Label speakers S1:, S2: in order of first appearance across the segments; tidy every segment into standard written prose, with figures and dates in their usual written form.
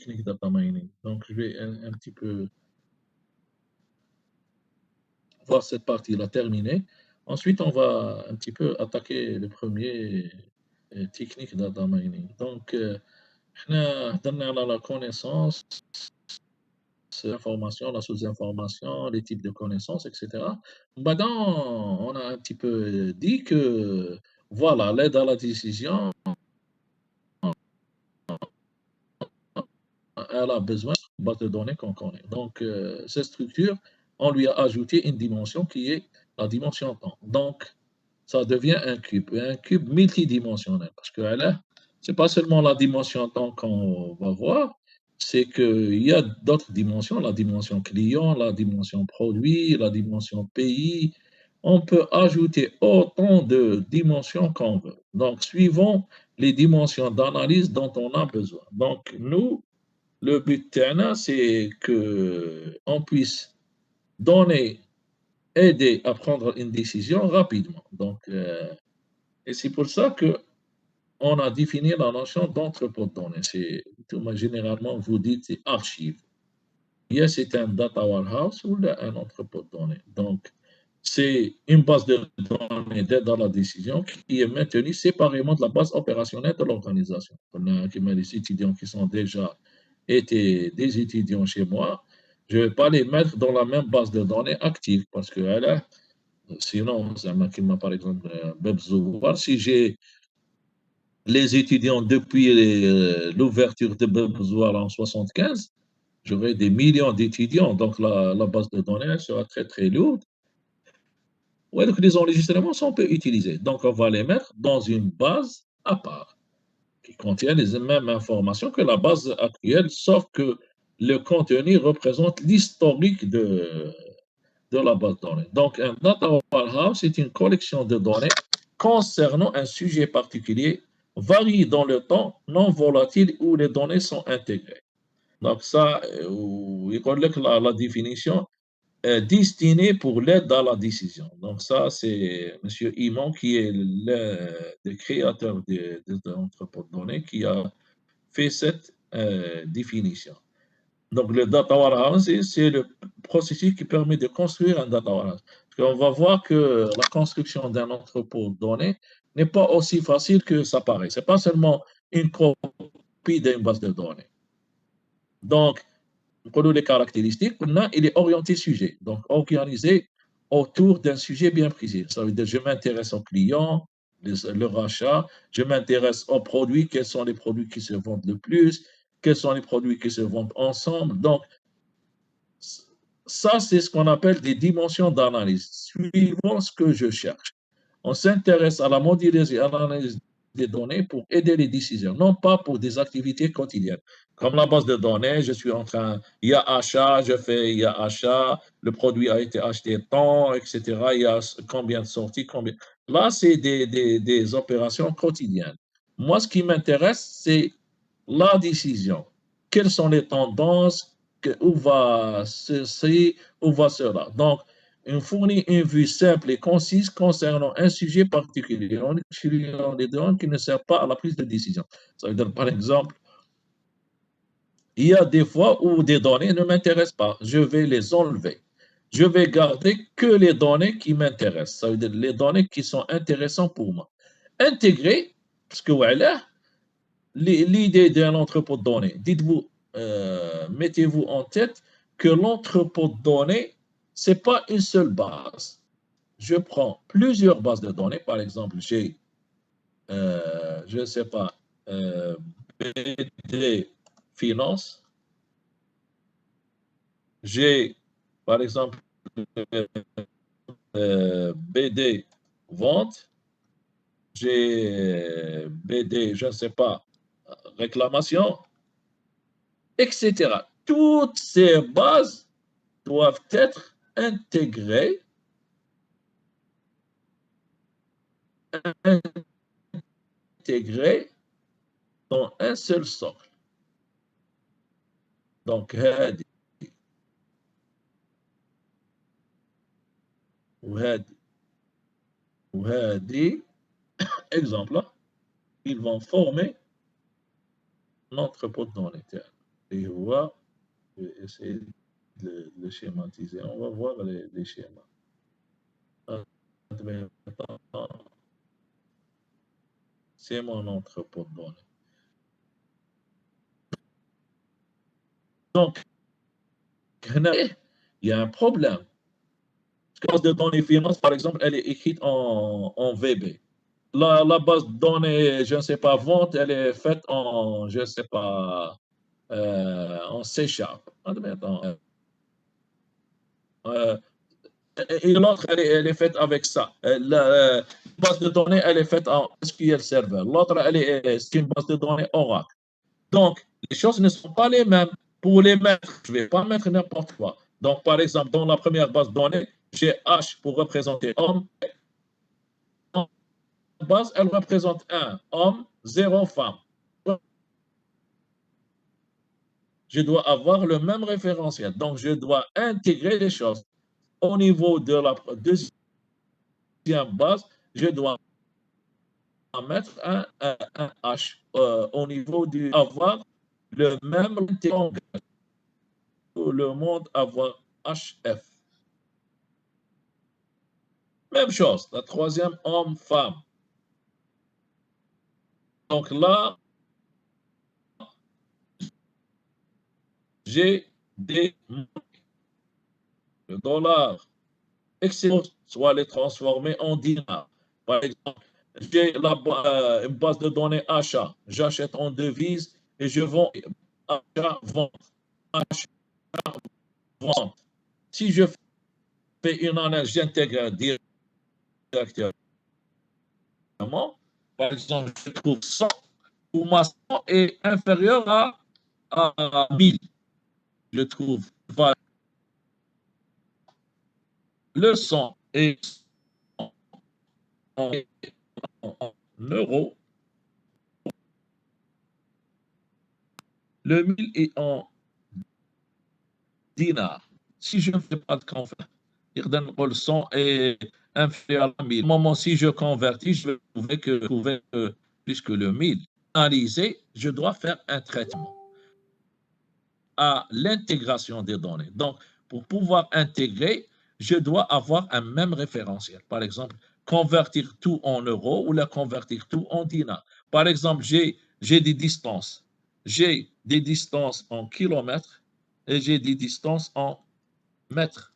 S1: technique data mining. Donc, je vais un petit peu voir cette partie-là terminée. Ensuite, on va un petit peu attaquer le premier technique data mining. Donc, احنا هضرنا على la connaissance, l'information, la sous-information, les types de connaissances, etc. Maintenant, on a un petit peu dit que, voilà, l'aide à la décision, elle a besoin de base de données qu'on connaît. Donc, cette structure, on lui a ajouté une dimension qui est la dimension temps. Donc, ça devient un cube multidimensionnel. Parce que là, ce n'est pas seulement la dimension temps qu'on va voir, c'est qu'il y a d'autres dimensions, la dimension client, la dimension produit, la dimension pays. On peut ajouter autant de dimensions qu'on veut. Donc, suivant les dimensions d'analyse dont on a besoin. Donc, nous, le but, c'est qu'on puisse donner, aider à prendre une décision rapidement. Donc, et c'est pour ça qu'on a défini la notion d'entrepôt de données. Généralement, vous dites c'est archive. Yes, c'est un data warehouse ou un entrepôt de données. Donc, c'est une base de données d'aide à la décision qui est maintenue séparément de la base opérationnelle de l'organisation. On a des étudiants qui sont déjà été des étudiants chez moi. Je ne vais pas les mettre dans la même base de données active parce que là, sinon, par exemple, si j'ai les étudiants depuis l'ouverture de Bebzouar en 75, j'aurai des millions d'étudiants, donc la base de données sera très très lourde. Ouais, donc les enregistrements sont peu utilisés. Donc on va les mettre dans une base à part qui contient les mêmes informations que la base actuelle, sauf que le contenu représente l'historique de la base de données. Donc un data warehouse est une collection de données concernant un sujet particulier, varie dans le temps, non volatile, où les données sont intégrées. Donc ça, il connaît la définition destiné pour l'aide à la décision. Donc ça, c'est M. Imon qui est le créateur de l'entrepôt de données qui a fait cette définition. Donc le data warehouse, c'est le processus qui permet de construire un data warehouse. On va voir que la construction d'un entrepôt de données n'est pas aussi facile que ça paraît. Ce n'est pas seulement une copie d'une base de données. Donc, les caractéristiques, il est orienté sujet, donc organisé autour d'un sujet bien précis. Ça veut dire je m'intéresse aux clients, le rachat, je m'intéresse aux produits, quels sont les produits qui se vendent le plus, quels sont les produits qui se vendent ensemble. Donc, ça, c'est ce qu'on appelle des dimensions d'analyse, suivant ce que je cherche. On s'intéresse à la modélisation et à l'analyse des données pour aider les décisions, non pas pour des activités quotidiennes. Comme la base de données, je suis en train, il y a achat, il y a achat, le produit a été acheté tant, etc. Il y a combien de sorties, combien. Là, c'est des opérations quotidiennes. Moi, ce qui m'intéresse, c'est la décision. Quelles sont les tendances, où va ceci, où va cela. Donc, on fournit une vue simple et concise concernant un sujet particulier en utilisant des données qui ne servent pas à la prise de décision. Ça veut dire, par exemple, il y a des fois où des données ne m'intéressent pas. Je vais les enlever. Je vais garder que les données qui m'intéressent. Ça veut dire les données qui sont intéressantes pour moi. Intégrer, parce que voilà, l'idée d'un entrepôt de données, dites-vous, mettez-vous en tête que l'entrepôt de données, ce n'est pas une seule base. Je prends plusieurs bases de données. Par exemple, j'ai, je ne sais pas, BD Finance. J'ai, par exemple, BD Vente. J'ai BD, je ne sais pas, réclamation, etc. Toutes ces bases doivent être intégrées dans un seul socle. Donc, وهذه exemple, ils vont former l'entrepôt de données. Et voir, je vais essayer de le schématiser. On va voir les schémas. Admettons, c'est mon entrepôt de données. Donc, il y a un problème. La base de données finance, par exemple, elle est écrite en VB. La base de données, je ne sais pas, vente, elle est faite en, je ne sais pas, en C Sharp. Admettons. Euh, et l'autre, elle est faite avec ça. La base de données, elle est faite en SQL Server. L'autre, c'est une base de données Oracle. Donc, les choses ne sont pas les mêmes. Pour les mettre, je ne vais pas mettre n'importe quoi. Donc, par exemple, dans la première base de données, j'ai H pour représenter homme. En base, elle représente un homme, 0 femme. Je dois avoir le même référentiel. Donc, je dois intégrer les choses. Au niveau de la deuxième base, je dois mettre un H au niveau du avoir le même langage. Tout le monde avoir HF. Même chose, la troisième homme-femme. Donc là, j'ai des le dollar, excellent, soit les transformer en dinars. Par exemple, j'ai une base de données achat. J'achète en devise et je vends achat, vente. Achat, vente. Si je fais une analyse, j'intègre directement. Par exemple, je trouve 100 où ma 100 est inférieur à 1000. Je trouve le 100 est en, en euros, le 1000 est en dinars. Si je ne fais pas de conversion, le 100 est inférieur à 1000. Au moment si je convertis, je vais trouver que plus que le 1000. Analyser, je dois faire un traitement à l'intégration des données. Donc, pour pouvoir intégrer, je dois avoir un même référentiel. Par exemple, convertir tout en euros ou la convertir tout en dinars. Par exemple, j'ai des distances. J'ai des distances en kilomètres et j'ai des distances en mètres.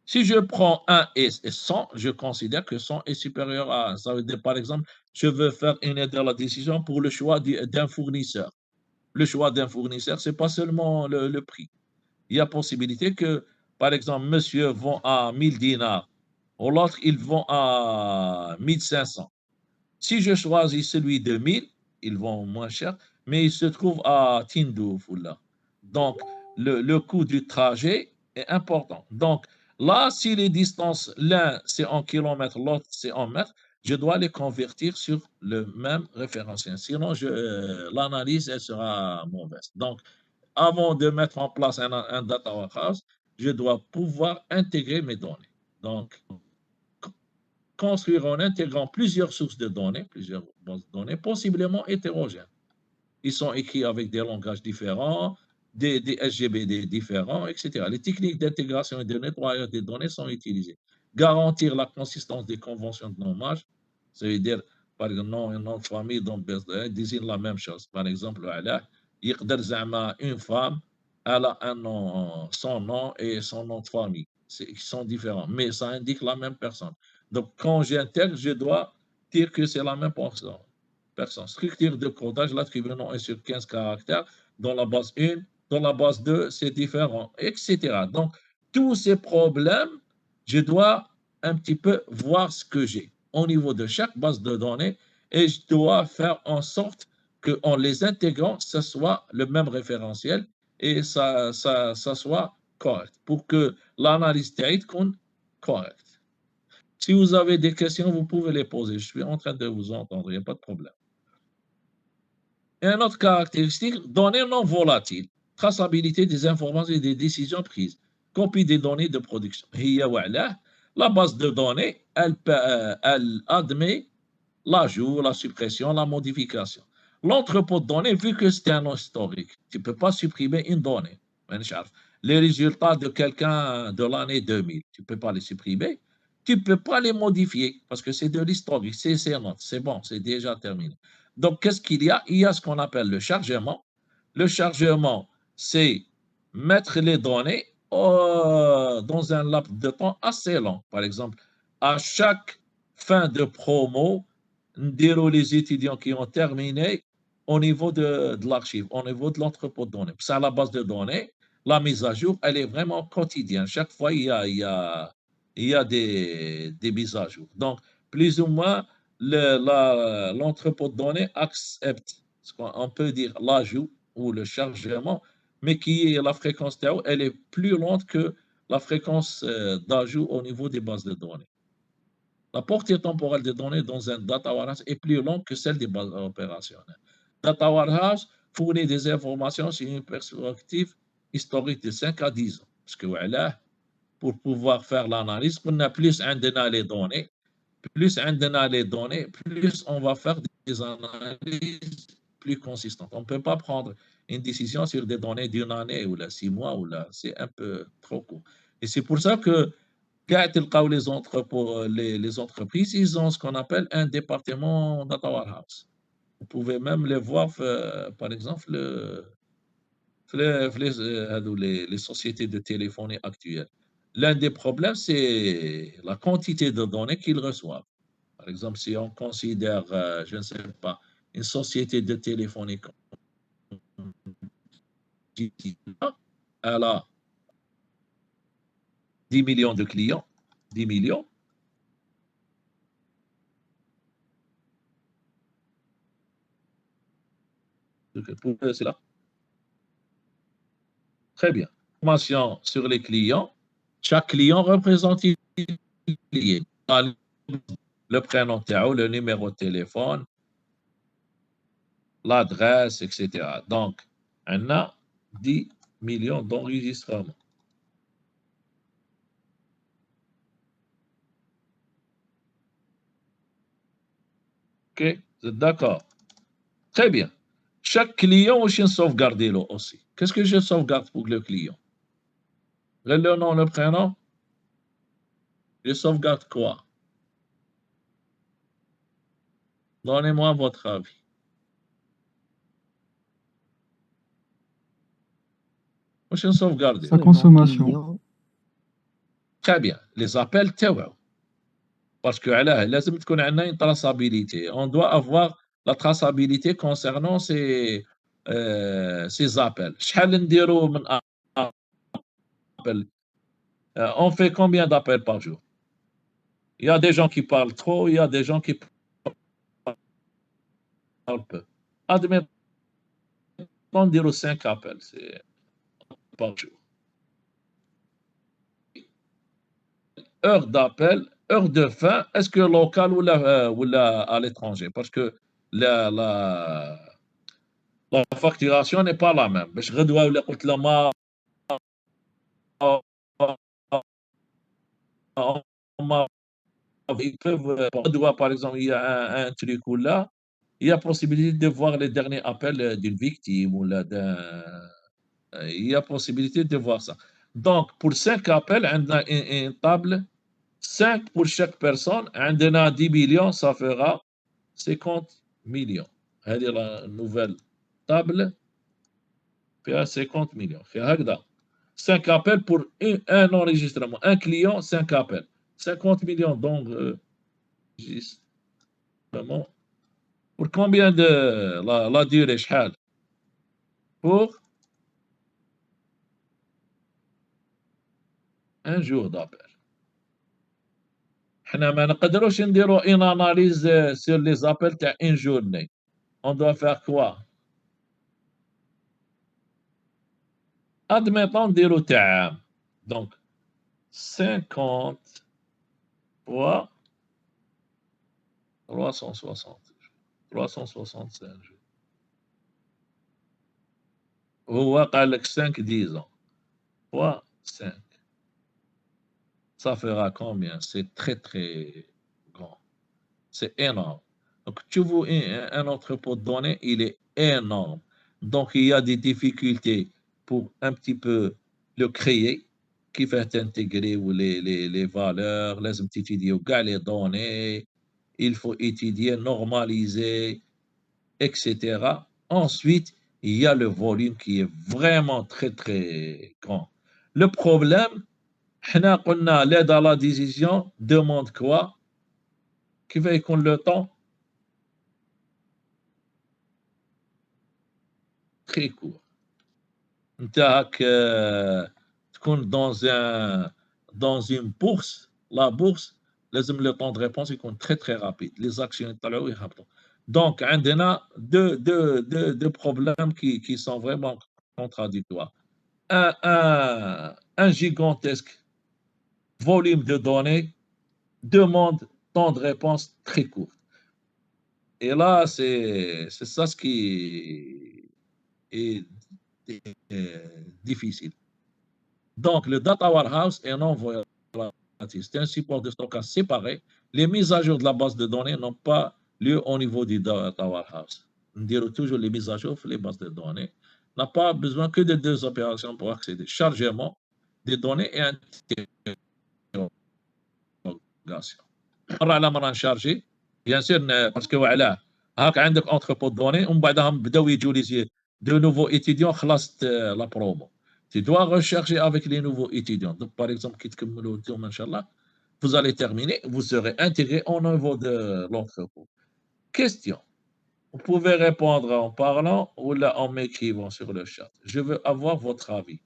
S1: Si je prends 1 et 100, je considère que 100 est supérieur à 1. Ça veut dire, par exemple, je veux faire une aide à la décision pour le choix d'un fournisseur. Le choix d'un fournisseur, ce n'est pas seulement le prix. Il y a possibilité que, par exemple, monsieur vend à 1000 dinars, ou l'autre, il vend à 1500. Si je choisis celui de 1000, ils vont moins cher, mais il se trouve à Tindouf. Donc, le coût du trajet est important. Donc, là, si les distances, l'un c'est en kilomètres, l'autre c'est en mètres, je dois les convertir sur le même référentiel. Sinon, l'analyse, elle sera mauvaise. Donc, avant de mettre en place un data warehouse, je dois pouvoir intégrer mes données. Donc, construire en intégrant plusieurs sources de données, plusieurs bases de données, possiblement hétérogènes. Ils sont écrits avec des langages différents, des SGBD différents, etc. Les techniques d'intégration et de nettoyage des données sont utilisées. Garantir la consistance des conventions de nommage, ça veut dire, par exemple, nom et nom de famille désignent la même chose. Par exemple, une femme, elle a un nom, son nom et son nom de famille. Ils sont différents, mais ça indique la même personne. Donc, quand j'intègre, je dois dire que c'est la même personne. Structure de codage, l'attribut-nom est sur 15 caractères. Dans la base 1, dans la base 2, c'est différent, etc. Donc, tous ces problèmes, je dois un petit peu voir ce que j'ai au niveau de chaque base de données et je dois faire en sorte qu'en les intégrant, ce soit le même référentiel et ça soit correct pour que l'analyse théorique soit correcte. Si vous avez des questions, vous pouvez les poser. Je suis en train de vous entendre, il n'y a pas de problème. Et une autre caractéristique, données non volatiles, traçabilité des informations et des décisions prises, copie des données de production. La base de données, elle admet l'ajout, la suppression, la modification. L'entrepôt de données, vu que c'est un historique, tu ne peux pas supprimer une donnée. Les résultats de quelqu'un de l'année 2000, tu ne peux pas les supprimer. Tu ne peux pas les modifier parce que c'est de l'historique, c'est bon, c'est déjà terminé. Donc, qu'est-ce qu'il y a? Il y a ce qu'on appelle le chargement. Le chargement, c'est mettre les données dans un laps de temps assez long. Par exemple, à chaque fin de promo, les étudiants qui ont terminé au niveau de l'archive, au niveau de l'entrepôt de données. C'est à la base de données. La mise à jour, elle est vraiment quotidienne. Chaque fois, il y a des mises à jour. Donc, plus ou moins, l'entrepôt de données accepte, ce qu'on peut dire, l'ajout ou le chargement, mais qui est la fréquence tau, elle est plus lente que la fréquence d'ajout au niveau des bases de données. La portée temporelle des données dans un data warehouse est plus longue que celle des bases opérationnelles. Data warehouse fournit des informations sur une perspective historique de 5 à 10 ans. Parce que voilà, pour pouvoir faire l'analyse, on a plus les données, plus on va faire des analyses plus consistantes. On ne peut pas prendre une décision sur des données d'une année ou là 6 mois ou là, c'est un peu trop court. Et c'est pour ça que les entreprises, ils ont ce qu'on appelle un département data warehouse. Vous pouvez même les voir, par exemple, les sociétés de téléphonie actuelles. L'un des problèmes, c'est la quantité de données qu'ils reçoivent. Par exemple, si on considère, je ne sais pas, une société de téléphonie, elle a 10 millions de clients, 10 millions. C'est là. Très bien. Information sur les clients. Chaque client représente une client. Le prénom, le numéro de téléphone, l'adresse, etc. Donc, on a 10 millions d'enregistrements. OK? Vous êtes d'accord? Très bien. Chaque client, je sauvegarde aussi. Qu'est-ce que je sauvegarde pour le client? Le nom, le prénom? Je sauvegarde quoi? Donnez-moi votre avis. Je sauvegarde.
S2: Sa consommation.
S1: Très bien. Les appels, parce que là, لازم تكون عندنا une traçabilité. On doit avoir la traçabilité concernant ces appels. شحال نديروا من appels? On fait combien d'appels par jour? Il y a des gens qui parlent trop, il y a des gens qui parlent peu. Admettons, نديروا 5 appels par jour. Heure d'appel, heure de fin, est-ce que local ou à l'étranger? Parce que la facturation n'est pas la même. باش غدوه ولا قلت له ما ils peuvent, par exemple, il y a un truc où là, il y a possibilité de voir les derniers appels d'une victime ou là il y a possibilité de voir ça. Donc, pour 5 appels, on a une table, 5 pour chaque personne, on a 10 millions, ça fera 50 millions. هذه la nouvelle table فيها 50 millions. فيها هكذا. 5 appels pour un enregistrement. Un client, 5 appels. 50 millions d'enregistrements. Pour combien de la durée, شحال? Pour un jour d'appel. حنا ما نقدروش نديروا une analyse sur les appels تاع une journée. On doit faire quoi? Admettons نديروا تاع عام. Donc 50 fois 360 365 jours. هو قال لك 5 10 ans. Fois 5. Ça fera combien? C'est très, très grand. C'est énorme. Donc, tu vois, un entrepôt de données, il est énorme. Donc, il y a des difficultés pour un petit peu le créer, qui va intégrer les valeurs, لازم تétudier كاع les données, il faut étudier, normaliser, etc. Ensuite, il y a le volume qui est vraiment très, très grand. Le problème, حنا قلنا l'aide à la décision demande quoi? Qui va يكون le temps? Très court. انت هاك تكون dans une bourse, la bourse لازم le temps de réponse يكون très très rapide. Les actions يطلعوا يهبطوا. Donc عندنا deux problèmes qui sont vraiment contradictoires. Un gigantesque volume de données demande temps de réponse très court. Et là, c'est ça ce qui est difficile. Donc, le data warehouse est non volatile. C'est un support de stockage séparé. Les mises à jour de la base de données n'ont pas lieu au niveau du data warehouse. On dirait toujours les mises à jour sur les bases de données. On n'a pas besoin que de deux opérations pour accéder. Chargement des données et interrogation. مرة على مرة نشارجي بيان سور باسكو علاه هاك عندك اونتربو دوني ومن بعدها بداو يجوا لي دو نوفو ايتيديون خلصت لا برومو tu dois rechercher avec les nouveaux étudiants. Donc, par exemple, qui vous allez terminer, vous serez intégré au niveau de l'entrepôt. Question. Vous pouvez répondre en parlant ou là en m'écrivant sur le chat. Je veux avoir votre avis.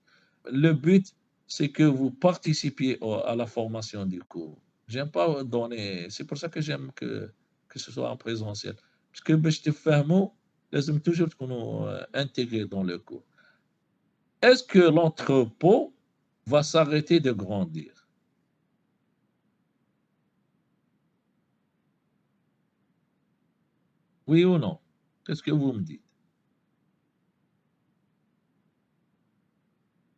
S1: Le but, c'est que vous participiez à la formation du cours. J'aime pas donner, c'est pour ça que j'aime que ce soit en présentiel. Parce que باش تفهموا لازم toujours تكونوا intégrés dans le cours. Est-ce que l'entrepôt va s'arrêter de grandir? Oui ou non? Qu'est-ce que vous me dites?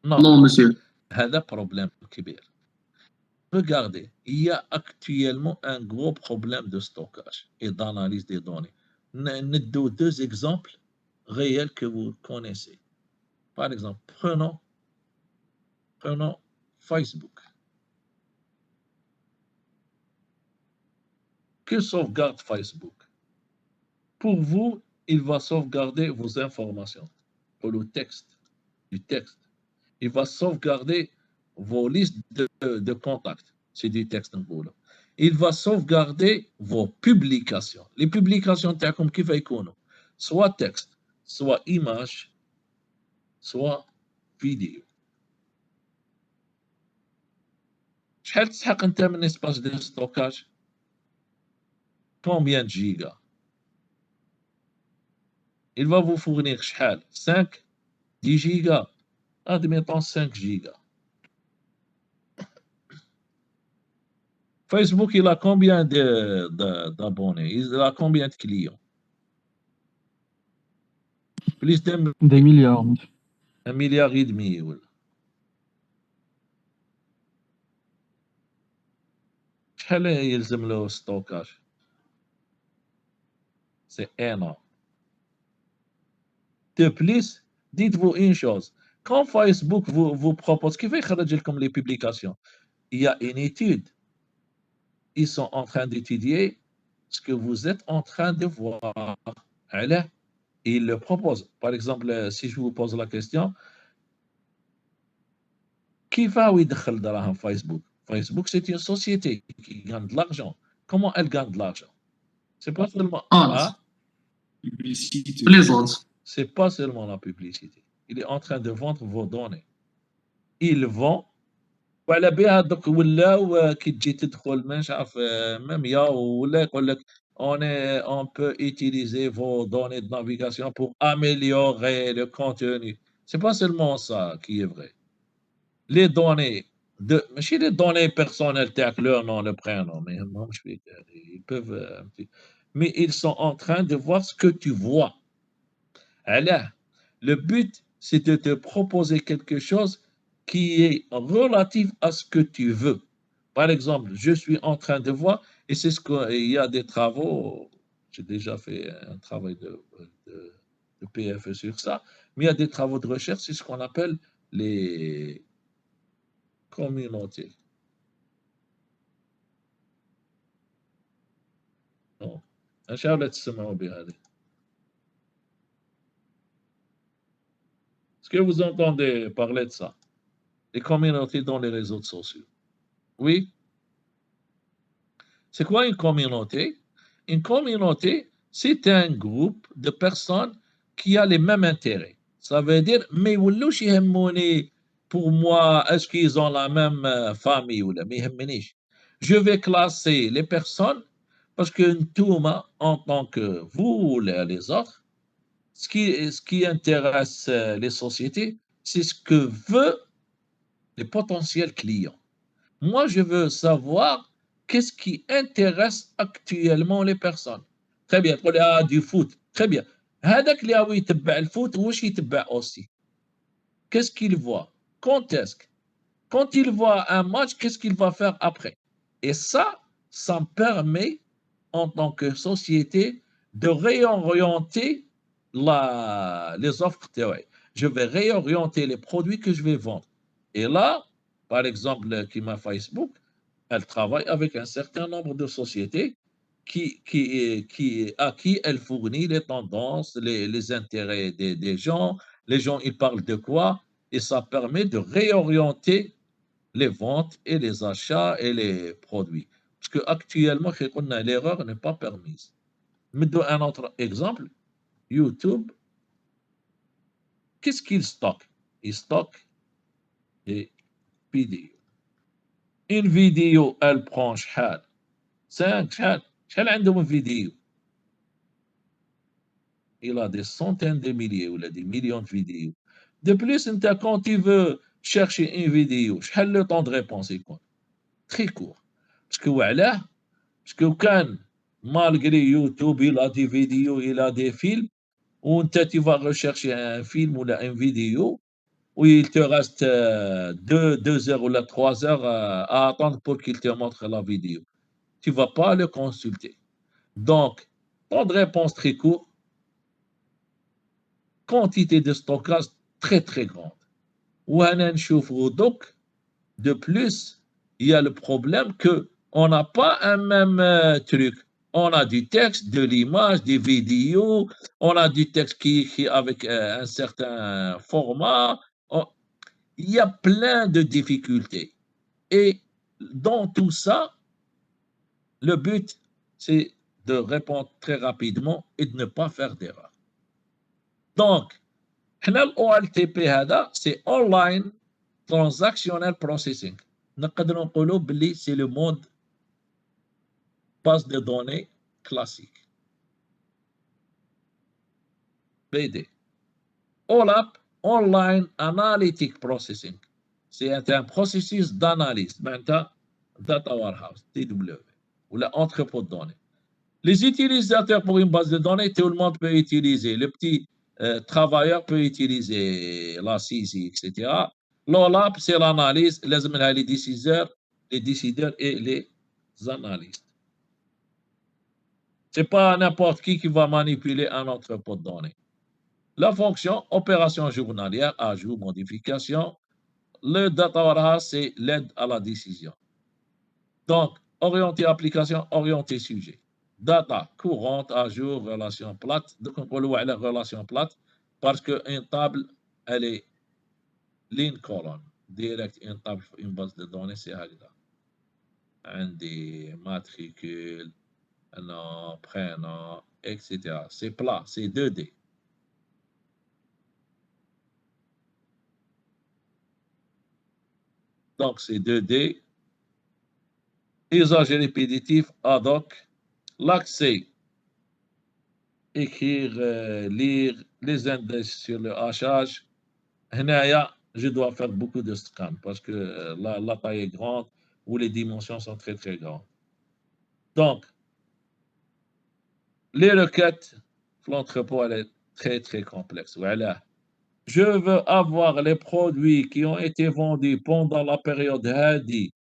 S1: Non,
S2: Non, monsieur.
S1: هذا problème كبير. Regardez, il y a actuellement un gros problème de stockage et d'analyse des données. Deux exemples réels que vous connaissez. Par exemple, prenons Facebook. Que sauvegarde Facebook? Pour vous, il va sauvegarder vos informations pour le texte, du texte. Il va sauvegarder vos listes de contacts. C'est du texte en gros. Il va sauvegarder vos publications. Les publications, comme qui va soit texte, soit image, soit vidéo. شحال تسحق انت من espace de stockage? Combien de gigas? Il va vous fournir شحال 5 10 gigas, admettons 5 gigas. Facebook, il a combien d'abonnés? Il a combien de clients? Plus
S3: Des milliards.
S1: 1,5 milliard ولا شحال يلزم له ستوكاج؟ C'est énorme. De plus, dites-vous une chose. Quand Facebook vous propose, qui va يخرج لكم les publications? Il y a une étude. Ils sont en train d'étudier ce que vous êtes en train de voir. Ils le proposent. Par exemple, si je vous pose la question, qui va يدخل دراهم Facebook? Facebook, c'est une société qui gagne de l'argent. Comment elle gagne de l'argent? C'est pas seulement...
S2: Ah, plaisante.
S1: C'est pas seulement la publicité. Il est en train de vendre vos données. Il vend وعلى بها دوك ولاو كي تجي تدخل مش عارف ميميا ولا يقول لك on peut utiliser vos données de navigation pour améliorer le contenu. C'est pas seulement ça qui est vrai. Les données ماشي les données personnelles تاعك leur nom le prénom mais ils peuvent mais ils sont en train de voir ce que tu vois. Alors, le but c'est de te proposer quelque chose qui est relatif à ce que tu veux. Par exemple, je suis en train de voir, et c'est ce qu'il y a des travaux J'ai déjà fait un travail de PFE sur ça, mais il y a des travaux de recherche, c'est ce qu'on appelle les communautés. Donc, إن تسمعوا بهذه. Est-ce que vous entendez parler de ça? Les communautés dans les réseaux sociaux. Oui? C'est quoi une communauté? Une communauté, c'est un groupe de personnes qui a les mêmes intérêts. Ça veut dire, mais يولوش يهموني pour moi, est-ce qu'ils ont la même famille ou la ما يهمنيش. Je vais classer les personnes parce que نتوما, en tant que vous ou les autres, ce qui intéresse les sociétés, c'est ce que veulent les potentiels clients. Moi, je veux savoir qu'est-ce qui intéresse actuellement les personnes. Très bien, تقول لي du foot. Très bien. هذاك اللي هو يتبع الفوت واش يتبع aussi. Qu'est-ce qu'il voit? Quand est-ce que quand il voit un match, qu'est-ce qu'il va faire après? Et ça me permet, en tant que société, de réorienter les offres théoriques. Je vais réorienter les produits que je vais vendre. Et là, par exemple, qui m'a Facebook, elle travaille avec un certain nombre de sociétés à qui elle fournit les tendances, les intérêts des gens. Les gens, ils parlent de quoi? Et ça permet de réorienter les ventes et les achats et les produits. Parce qu'actuellement, l'erreur n'est pas permise. Mais un autre exemple, YouTube, qu'est-ce qu'il stocke? Il stocke des vidéos. Une vidéo, elle prend شحال 5 شحال عندهم vidéo. Il a des centaines de milliers ou des millions de vidéos. De plus, quand tu veux chercher une vidéo, شحال le temps de réponse يكون? Très court. Parce que وعلاه Parce que quand, malgré YouTube, il a des vidéos, il a des films, où tu vas rechercher un film ou une vidéo, où il te reste 2 heures ou 3 heures à attendre pour qu'il te montre la vidéo. Tu ne vas pas le consulter. Donc, temps de réponse très court, quantité de stockage très très grande. De plus, il y a le problème que on n'a pas un même truc. On a du texte, de l'image, des vidéos, on a du texte qui avec un certain format. Il y a plein de difficultés. Et dans tout ça, le but, c'est de répondre très rapidement et de ne pas faire d'erreur. Donc, l'OLTP, c'est Online Transactional Processing. نقدر نقولوا باللي c'est le mode base de données classique. BD. OLAP, Online Analytic Processing. C'est un processus d'analyse. معناتها Data Warehouse, TW, ou l'entrepôt de données. Les utilisateurs pour une base de données, tout le monde peut utiliser. Le petit travailleur peut utiliser la CISI, etc. L'OLAP, c'est l'analyse. Les décideurs et les analystes. Ce n'est pas n'importe qui va manipuler un entrepôt de données. La fonction opération journalière, ajout, modification. Le data warehouse, c'est l'aide à la décision. Donc, orienté application, orienté sujet. Data courante, à jour, relation plate. Donc, on peut voir la relation plate parce qu'une table, elle est ligne colonne. Direct, une table, une base de données, c'est هكذا. عندي matricule, nom, prénom, etc. C'est plat, c'est 2D. Donc, c'est 2D. Usage répétitif, ad hoc. L'accès, écrire, lire les indices sur le hachage. هنايا, je dois faire beaucoup de scans parce que la taille est grande ou les dimensions sont très très grandes. Donc, les requêtes, l'entrepôt, elle est très très complexe. Voilà. Je veux avoir les produits qui ont été vendus pendant la période Hadi,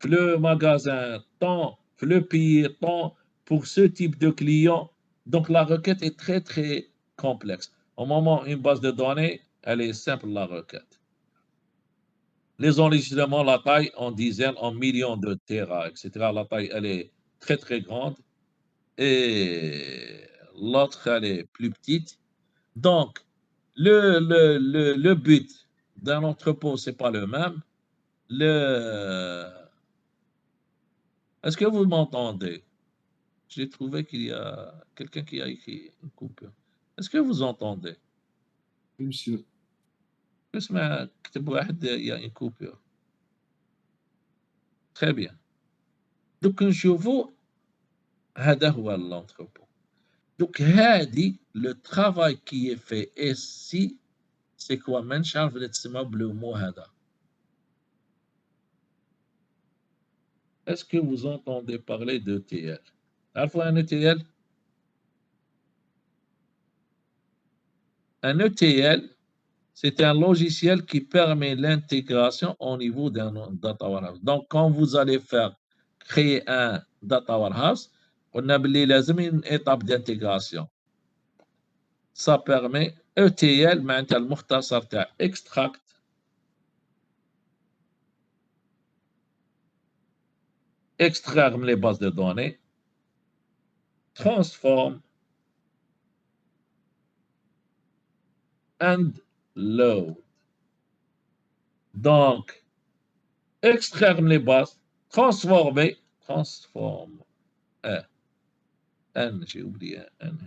S1: le magasin tant, le pays tant, pour ce type de client. Donc la requête est très, très complexe. Au moment où une base de données, elle est simple, la requête. Les enregistrements, la taille en dizaines, en millions de téra, etc. La taille, elle est très, très grande. Et l'autre, elle est plus petite. Donc, le but d'un entrepôt, ce n'est pas le même. Est-ce que vous m'entendez? J'ai trouvé qu'il y a quelqu'un qui a écrit une coupure. Est-ce que vous entendez?
S2: Oui, monsieur.
S1: اسمع كتب واحد il y a une coupure. Très bien. دوك نشوفوا هذا هو l'entrepôt. Donc هذه le travail qui est fait ici c'est quoi؟ ما نعرف إذا تسمى بلو مو هذا. Est-ce que vous entendez parler d'ETL? تعرفوا un ETL؟ Un ETL, c'est un logiciel qui permet l'intégration au niveau d'un data warehouse. Donc, quand vous allez créer un data warehouse, on a une étape d'intégration. Ça permet ETL, معناتها المختصر تاع extract, extraire les bases de données, transform and load. Donc, extraire les bases, transformer, N, j'ai oublié N.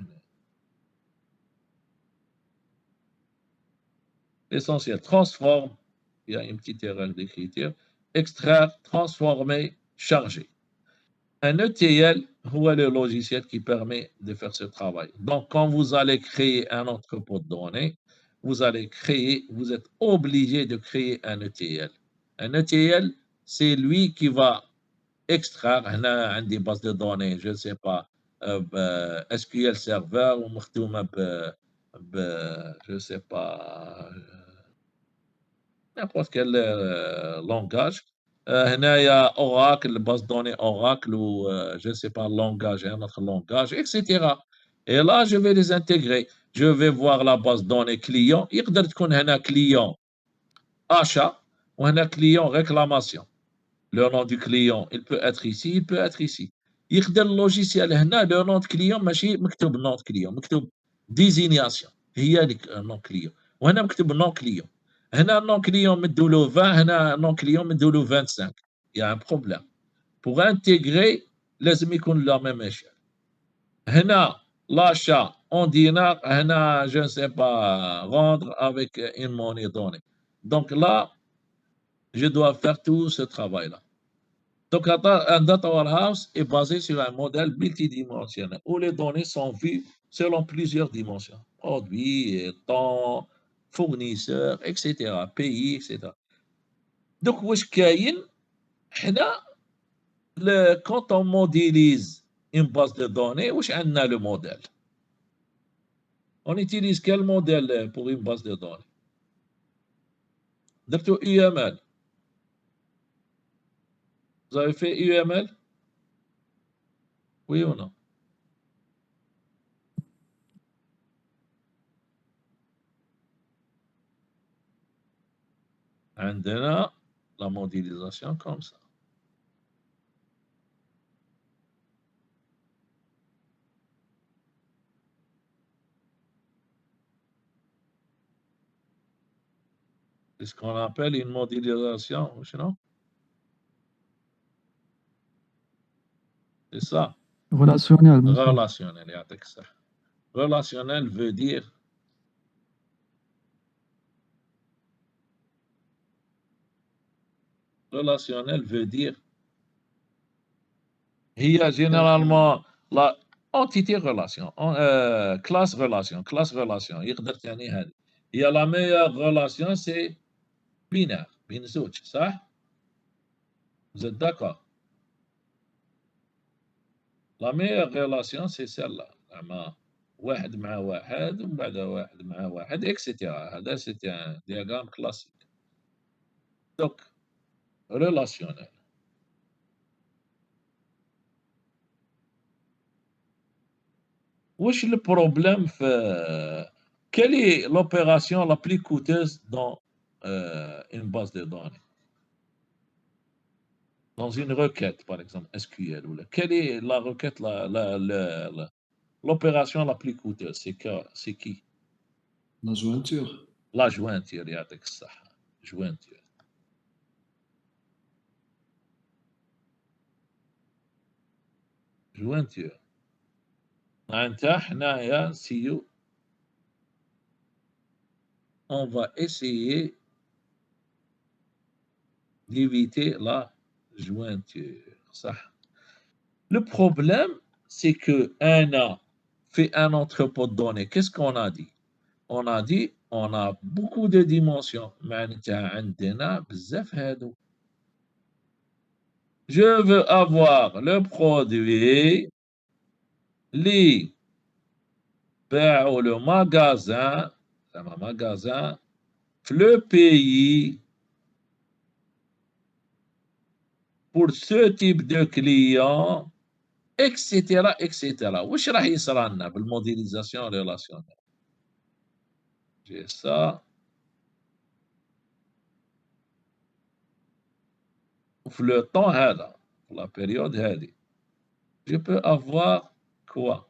S1: Essentiel, transforme, il y a une petite erreur d'écriture, extraire, transformer, charger. Un ETL, c'est le logiciel qui permet de faire ce travail. Donc, quand vous allez créer un entrepôt de données, vous êtes obligé de créer un ETL. Un ETL, c'est lui qui va extraire des bases de données, je ne sais pas, SQL Server ou je ne sais pas, n'importe quel langage. هنايا Oracle, base de données Oracle ou je ne sais pas, langage, un autre langage, etc. Et là, je vais les intégrer. Je vais voir la base de données client. يقدر تكون هنا client achat ou هنا client réclamation. Le nom du client, il peut être ici, il peut être ici. يقدر اللوجيسيال هنا le nom de client ماشي مكتوب nom de client مكتوب désignation هي nom client وهنا مكتوب nom client. هنا nom client مدوا له 20 هنا nom client مدوا له 25. Il y a un problème. Pour intégrer لازم يكون la même échelle. هنا l'achat en dinar هنا je ne sais pas rendre avec une monnaie donnée. Donc là je dois faire tout ce travail là. Donc, un data warehouse est basé sur un modèle multidimensionnel où les données sont vues selon plusieurs dimensions. Produits, temps, fournisseurs, etc. Pays, etc. Donc, quand on modélise une base de données, on a le modèle. On utilise quel modèle pour une base de données? درتو UML. Vous avez fait UML? Oui ou non? عندنا la modélisation comme ça. C'est ce qu'on appelle une modélisation, non? C'est ça.
S2: Relationnel.
S1: Relationnel, يعطيك الصحة. Relationnel veut dire هي généralement la entité relation, classe relation يقدر تعني هذه. هي la meilleure relation c'est binaire بين زوج صح؟ Vous êtes d'accord? La meilleure relation c'est celle-là. زعما واحد مع واحد ومن بعد واحد مع واحد etc. هذا c'est un diagramme classique. Donc relationnel. wesh le problème quelle est l'opération la plus coûteuse dans une base de données? Dans une requête, par exemple, SQL quelle est la requête l'opération la plus coûteuse? C'est qui?
S2: La jointure.
S1: La jointure, يعطيك الصحة. jointure. jointure. معناتها حنايا on va essayer d'éviter la jointure. صح. Le problème, c'est que a fait un entrepôt de données. Qu'est-ce qu'on a dit? On a dit on a beaucoup de dimensions. معناتها عندنا بزاف هادو. Je veux avoir le produit li باعوا le magasin, le pays pour ce type de client, etc., etc. واش راح يصرى لنا بالموديليزاسيون ريلاسيونيل؟ J'ai ça. في le temps هذا، في la période هذه. Je peux avoir quoi?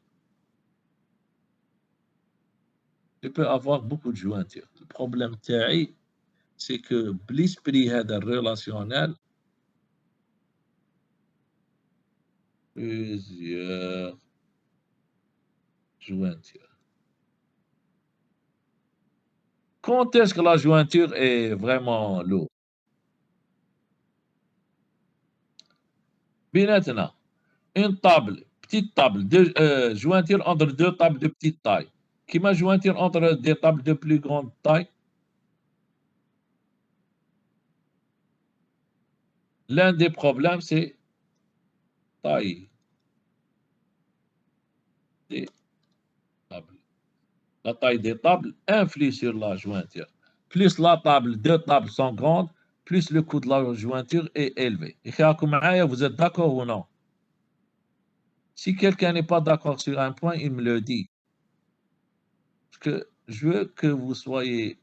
S1: Je peux avoir beaucoup de jointures. Le problème تاعي c'est que l'esprit هذا relationnel plusieurs jointures. Quand est-ce que la jointure est vraiment lourde? بيناتنا une table, petite table, deux jointure entre deux tables de petite taille. كيما jointure entre des tables de plus grande taille. L'un des problèmes, c'est taille des tables. La taille des tables influe sur la jointure. Plus la table, deux tables sont grandes, plus le coût de la jointure est élevé. Vous êtes d'accord ou non? Si quelqu'un n'est pas d'accord sur un point, il me le dit. Parce que je veux que vous soyez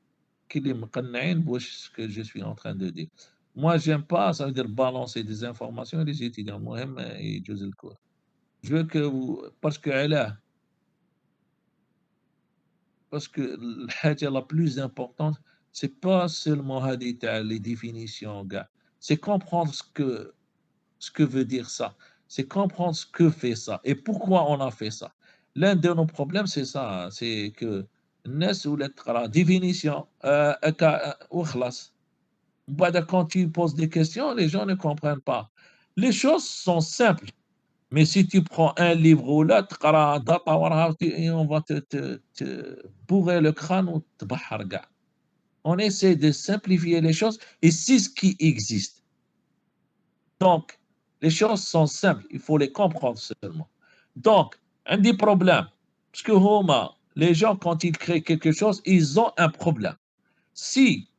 S1: ce que je suis en train de dire. Moi, j'aime pas, ça veut dire balancer des informations les étudiants. Je veux que vous, parce que la plus importante, c'est pas seulement les définitions, gars. C'est comprendre ce que veut dire ça. C'est comprendre ce que fait ça et pourquoi on a fait ça. L'un de nos problèmes, c'est ça, hein, c'est que la définition, quand tu poses des questions, les gens ne comprennent pas. Les choses sont simples, mais si tu prends un livre ou l'autre, on va te bourrer le crâne ou te baharga. On essaie de simplifier les choses et c'est ce qui existe. Donc, les choses sont simples, il faut les comprendre seulement. Donc, un des problèmes, parce que les gens, quand ils créent quelque chose, ils ont un problème. Si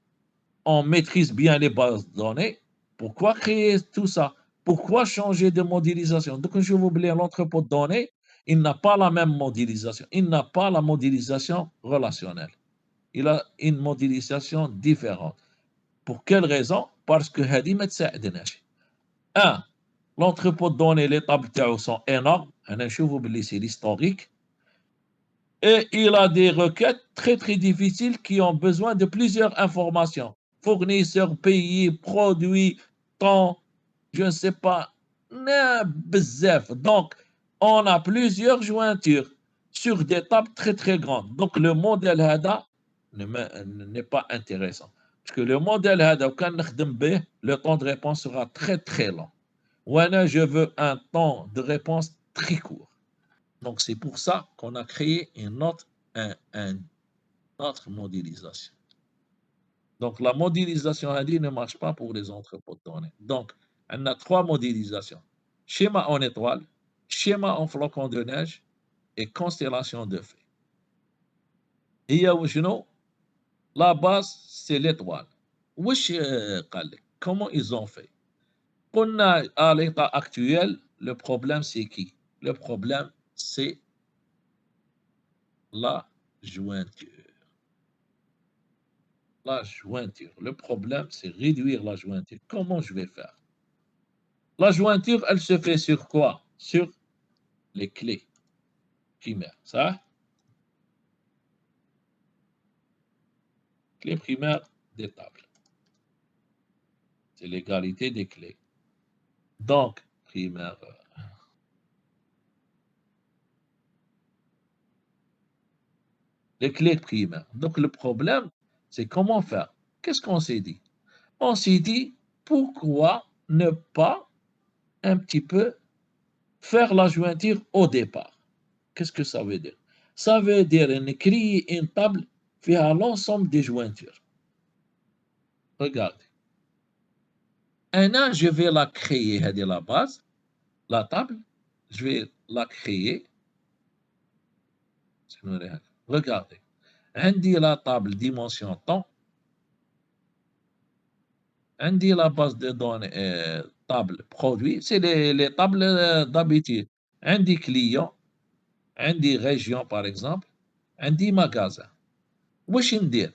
S1: on maîtrise bien les bases de données, pourquoi créer tout ça? Pourquoi changer de modélisation? Donc, je vous oublie l'entrepôt de données, il n'a pas la même modélisation. Il n'a pas la modélisation relationnelle. Il a une modélisation différente. Pour quelle raison? Parce que l'entrepôt de données, les tables sont énormes. C'est l'historique. Et il a des requêtes très, très difficiles qui ont besoin de plusieurs informations. Fournisseurs, pays, produits, temps, je ne sais pas. Donc, on a plusieurs jointures sur des tables très, très grandes. Donc, le modèle HADA n'est pas intéressant. Parce que le modèle HADA, le temps de réponse sera très, très long. Je veux un temps de réponse très court. Donc, c'est pour ça qu'on a créé une autre modélisation. Donc, la modélisation ne marche pas pour les entrepôts de données. Donc, on a trois modélisations. Schéma en étoile, schéma en flocon de neige et constellation de fées. Et la base, c'est l'étoile. Comment ils ont fait? À l'état actuel, le problème, c'est qui? Le problème, c'est La jointure. La jointure. Le problème, c'est réduire la jointure. Comment je vais faire? La jointure, elle se fait sur quoi? Sur les clés primaires. Ça, clés primaires des tables. C'est l'égalité des clés. Donc, primaire. Les clés primaires. Donc, le problème, c'est comment faire. Qu'est-ce qu'on s'est dit? On s'est dit, pourquoi ne pas un petit peu faire la jointure au départ? Qu'est-ce que ça veut dire? Ça veut dire créer une table à l'ensemble des jointures. Regardez. Je vais la créer, c'est la base, la table. Je vais la créer. Regardez. عندي la table dimension temps. عندي la base de données table produit. C'est les tables d'habitude. عندي client. عندي région par exemple. عندي magasin. واش ندير؟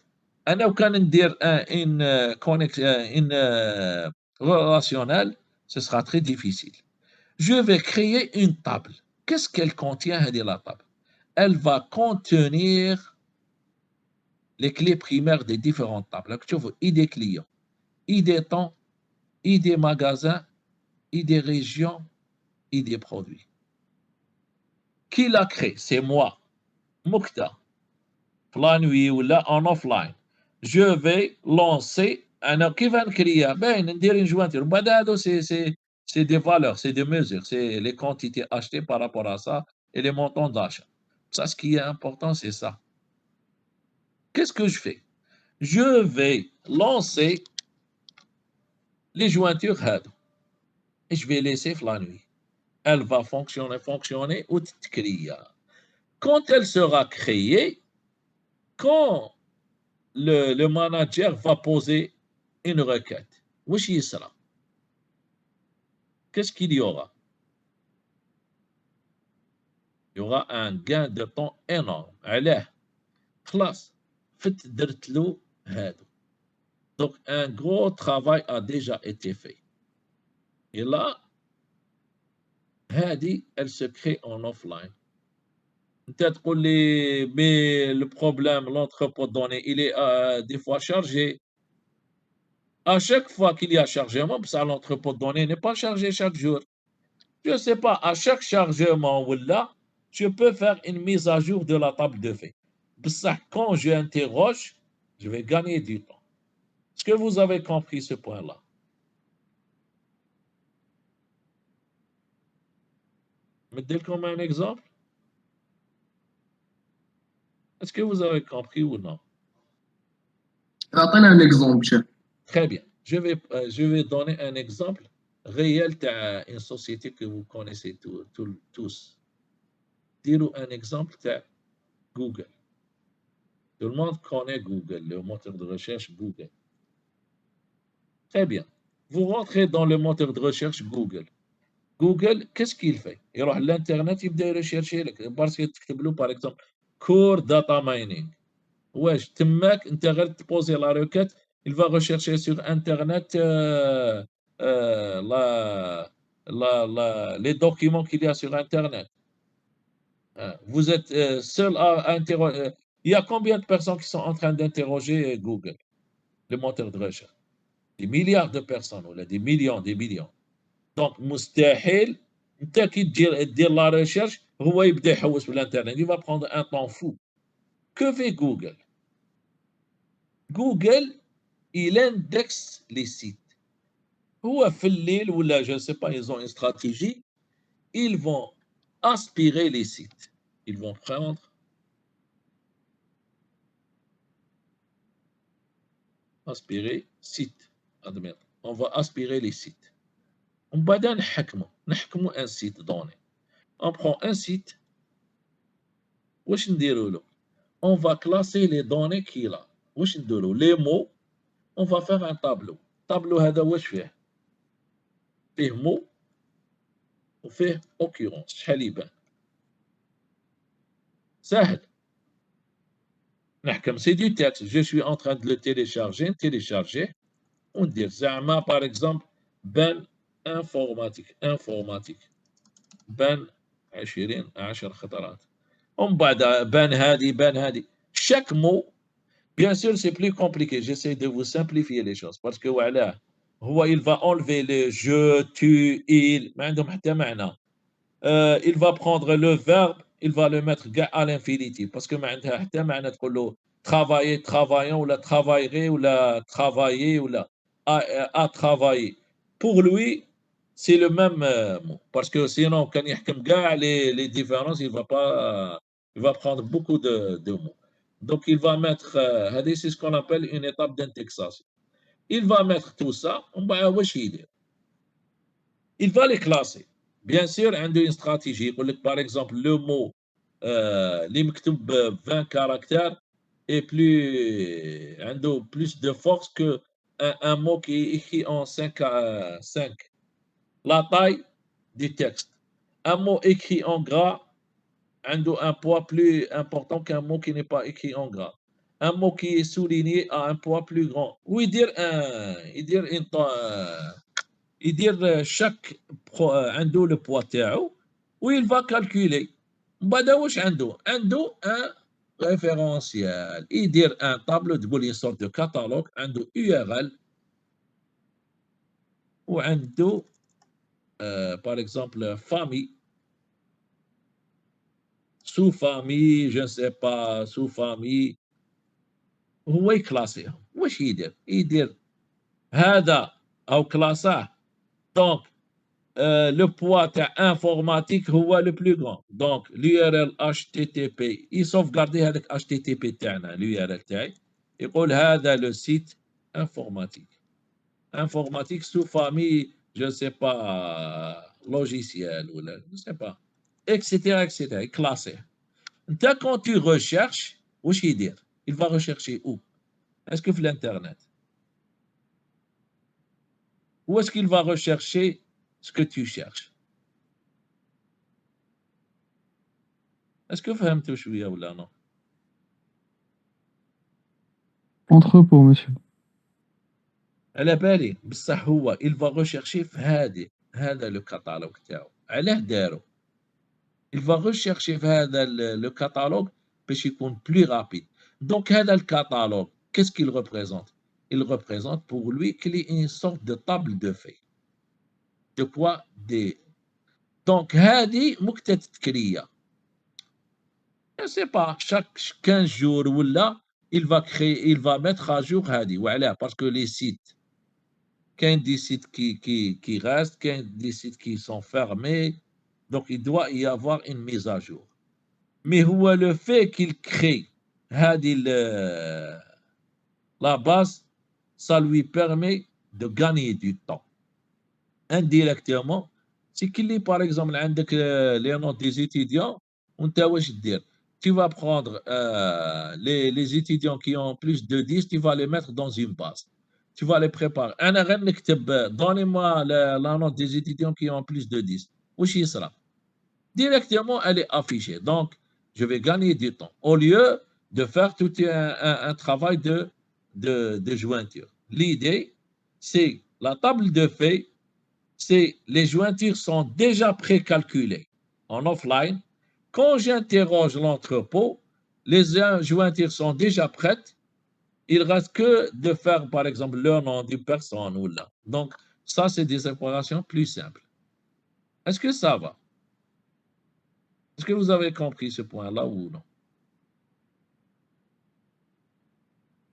S1: أنا وكان ندير une relationnel, ce sera très difficile. Je vais créer une table. Qu'est-ce qu'elle contient, la table? Elle va contenir les clés primaires des différentes tables. Tu vois, ID client, ID temps, ID magasin, ID région, ID produit. Qui l'a créé? C'est moi, Moukta. La nuit ou là en offline. Je vais lancer qui va créer une jointure. C'est des valeurs, c'est des mesures, c'est les quantités achetées par rapport à ça et les montants d'achat. Ça, ce qui est important, c'est ça. Qu'est-ce que je fais? Je vais lancer les jointures HUD et je vais laisser la nuit. Elle va fonctionner ou créer. Quand elle sera créée, quand le manager va poser une requête, qu'est-ce qu'il y aura? Il y aura un gain de temps énorme. علاه خلاص درت له هادو. Donc un gros travail a déjà été fait. Et là, هذه elle se crée en offline. Peut-être que mais le problème, l'entrepôt de données, il est des fois chargé. À chaque fois qu'il y a chargement, ça l'entrepôt de données n'est pas chargé chaque jour. Je ne sais pas, à chaque chargement, là, je peux faire une mise à jour de la table de fait. Ça, quand je interroge, je vais gagner du temps. Est-ce que vous avez compris ce point-là? Mettez comme un exemple. Est-ce que vous avez compris ou non?
S3: اعطينا un exemple.
S1: Très bien. Je vais donner un exemple réel d'une société que vous connaissez tous. Dire un exemple de Google. Tout le monde connaît Google, le moteur de recherche Google. Très bien. Vous rentrez dans le moteur de recherche Google. Google, qu'est-ce qu'il fait? Il يروح l'internet يبدا يريشيرشي لك parce que تكتب له par exemple core data mining. واش تماك انت غير تبوزي la requête, il va rechercher sur internet les documents qu'il y a sur internet. Vous êtes seul à interroger. Il y a combien de personnes qui sont en train d'interroger Google, le moteur de recherche? Des milliards de personnes ou des millions, des millions. Donc مستحيل انت كي دير la recherche هو يبدا يحوس بالانترنت. Il va prendre un temps fou. Que fait Google? Google, il indexe les sites. هو في الليل ولا je ne sais pas, ils ont une stratégie. Ils vont aspirer les sites. Ils vont prendre aspirer site. Admettons. On va aspirer les sites. On va نحكموا un site donné. On prend un site. واش نديروا له؟ On va classer les données qu'il a. واش نديروا les mots. On va faire un tableau. Tableau هذا واش فيه؟ فيه mots وفيه occurrence. شحال يبان؟ سهل. C'est du texte. Je suis en train de le télécharger. On dit زعما par exemple ben informatique ben 10 خطرات ومن بعد بان هذه chaque mot bien sûr c'est plus compliqué, j'essaie de vous simplifier les choses parce que voilà il va enlever le je tu il ما عندهم حتى معنى. Il va prendre le verbe, il va le mettre à l'infinitif parce que ما عندها حتى معنى تقول له travailler, travaillant ou la travaillerait ou la travailler ou la à travailler. Pour lui, c'est le même mot parce que sinon quand يحكم كاع les différences, il va prendre beaucoup de mots. Donc il va mettre c'est ce qu'on appelle une étape d'indexation. Il va mettre tout ça, ومن بعد واش يدير؟ Il va les classer. Bien sûr, il y a une stratégie. Par exemple, le mot اللي مكتوب 20 caractères est plus de force que un mot qui est écrit en 5. La taille du texte. Un mot écrit en gras a un poids plus important qu'un mot qui n'est pas écrit en gras. Un mot qui est souligné a un poids plus grand. Ou يدير chaque عنده le poids تاعو il va calculer. من بعد واش عنده un référentiel. يدير un tableau تقول une sorte de catalogue عنده URL وعنده par exemple famille sous-famille je ne sais pas sous-famille هو يكلاسيهم. واش يدير هذا أو كلاساه donc le poids informatique هو le plus grand. Donc l'URL HTTP il sauvegarde هذاك HTTP تاعنا l'URL تاعي يقول هذا le site informatique sous famille je ne sais pas logiciel ou je ne sais pas etc classé. Quand tu recherches واش يدير؟ il va rechercher où? Est-ce que في l'internet? Où est-ce qu'il va rechercher ce que tu cherches? Est-ce que فهمتوا شوية ولا non?
S2: Entrepôt, monsieur.
S1: على بالي بصح هو il va rechercher في هذا le catalogue تاعو. علاه دارو؟ Il va rechercher في هذا le catalogue باش يكون plus rapide. Donc هذا الكاتالوج qu'est-ce qu'il représente? Il représente pour lui qu'il est une sorte de table de feuilles. De quoi? Donc هذه مكتتكرية. Je ne sais pas, chaque 15 jours ou là, il va mettre à jour هذه. Voilà, parce que les sites, qu'il y a des sites qui restent, qu'il y a des sites qui sont fermés, donc il doit y avoir une mise à jour. Mais le fait qu'il crée la base, ça lui permet de gagner du temps. Indirectement, c'est qu'il est par exemple عندك les noms des étudiants, وانت واش دير؟ Tu vas prendre les étudiants qui ont plus de 10, tu vas les mettre dans une base. Tu vas les préparer. Donnez-moi la note des étudiants qui ont plus de 10. واش يصرى؟ Directement, elle est affichée. Donc, je vais gagner du temps. Au lieu de faire tout un travail de jointure. L'idée, c'est la table de feuilles, les jointures sont déjà précalculées en offline. Quand j'interroge l'entrepôt, les jointures sont déjà prêtes. Il ne reste que de faire, par exemple, le nom d'une personne ou là. Donc, ça, c'est des opérations plus simples. Est-ce que ça va? Est-ce que vous avez compris ce point-là ou non?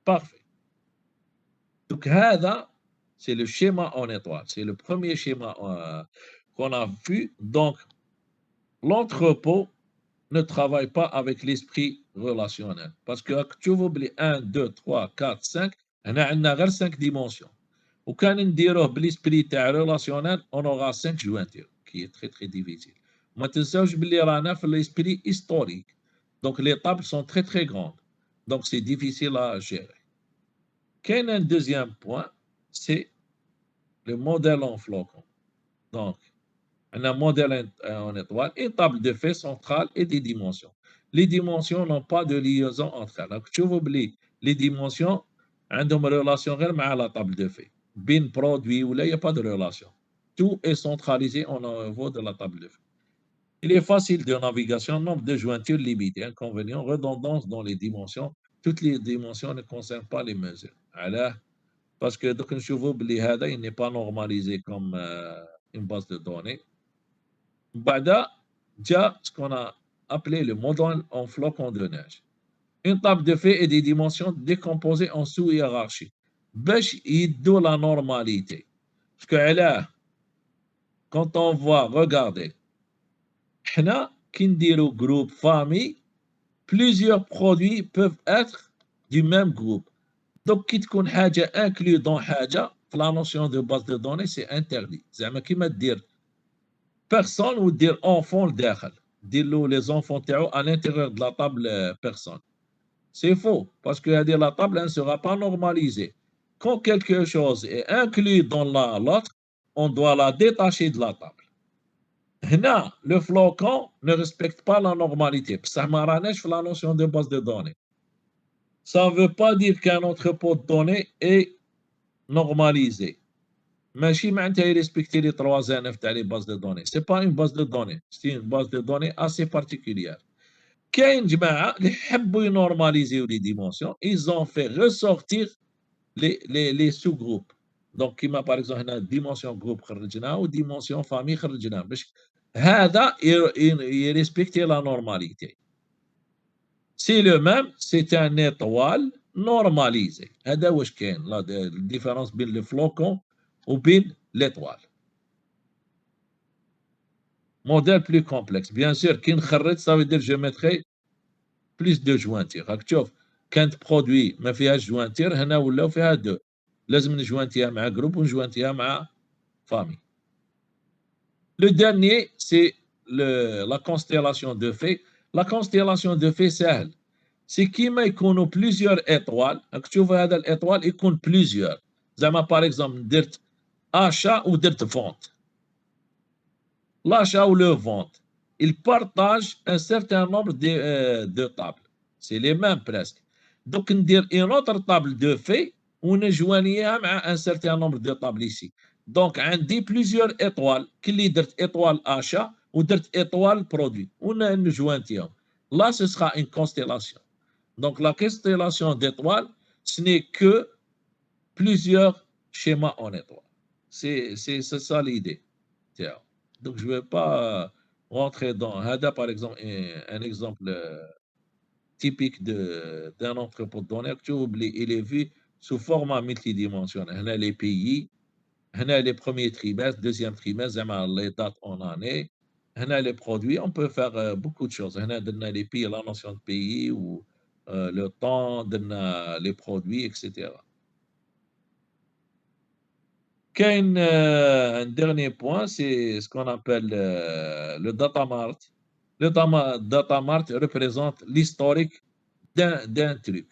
S1: Parfait. Donc, هذا, c'est le schéma en étoile. C'est le premier schéma qu'on a vu. Donc, l'entrepôt ne travaille pas avec l'esprit relationnel. Parce que tu oublies 1, 2, 3, 4, 5, on a 5 dimensions. Ou quand on dit l'esprit relationnel, on aura 5 jointures, qui est très très difficile. ما تنساوش بلي رانا في l'esprit historique. Donc les tables sont très très grandes. Donc c'est difficile à gérer. Quel est un deuxième point? C'est le modèle en flocon. Donc, on a un modèle en étoile, une table de faits centrale et des dimensions. les dimensions n'ont pas de liaison entre elles. Donc, tu oublies, les dimensions ont une relation غير مع la table de fait. Bin produit ou là, il n'y a pas de relation. Tout est centralisé au niveau de la table de fait. Il est facile de navigation, nombre de jointures limité, inconvénient, redondance dans les dimensions. Toutes les dimensions ne concernent pas les mesures. Alors, parce que donc, il n'est pas normalisé comme une base de données. Bada, déjà, ce qu'on a appelé le modèle en flocon de neige. Une table de fait et des dimensions décomposées en sous-hiérarchie. Bêche, il donne la normalité. Parce que là, quand on voit, regardez, Hna, Kindiro groupe famille, plusieurs produits peuvent être du même groupe. Donc, qui تكون حاجة inclus dans حاجة, la notion de base de données, c'est interdit. زعما كيما dire personne ou dire enfant لداخل. Dire les enfants à l'intérieur de la table personne. C'est faux, parce que la table ne sera pas normalisée. Quand quelque chose est inclus dans l'autre, on doit la détacher de la table. Hna, le flocon ne respecte pas la normalité. Ça m'arrange la notion de base de données. Ça ne veut pas dire qu'un entrepôt de données est normalisé. Mais si il respecte les 3 ANF dans les bases de données, ce n'est pas une base de données, c'est une base de données assez particulière. كاين جماعة اللي حبوا ينورماليزيو les dimensions, ils ont fait ressortir les sous-groupes. Donc كيما par exemple هنا dimension groupe خرجناها و dimension famille خرجناها باش هذا يريسبكتي la normalité. C'est le même, c'est un étoile normalisé. هذا واش كاين la différence بين le flocon ou بين l'étoile. Modèle plus complexe. Bien sûr, كي نخرج, ça veut dire je mettrai plus de jointures. راك تشوف كانت برودوي ما فيهاش جوانتير, هنا ولاو فيها 2. لازم نجوانتيها مع جروب ونجوانتيها مع famille. Le dernier, c'est la constellation de faits. La constellation de faits, سهل. C'est كيما يكونوا plusieurs étoiles. راك تشوف هذا الإيطوال يكون plusieurs. زعما par exemple درت achat ou درت vente. L'achat ou le vente, ils partagent un certain nombre de tables. C'est les mêmes presque. Donc, on dit une autre table de faits, on est joigné à un certain nombre de tables ici. Donc, on dit plusieurs étoiles, qui dit étoile achat ou étoile produit. On a une jointure. Là, ce sera une constellation. Donc, la constellation d'étoiles, ce n'est que plusieurs schémas en étoiles. C'est ça l'idée. Donc, je ne vais pas rentrer dans Hada, par exemple, un exemple typique d'un entrepôt de données. Tu oublies, il est vu sous format multidimensionnel. On a les pays, on a les premiers trimestres, deuxième trimestre, les dates en année, on a les produits. On peut faire beaucoup de choses. On a les pays, la notion de pays ou le temps, les produits, etc. Un dernier point, c'est ce qu'on appelle le data mart. Le data mart représente l'historique d'un truc.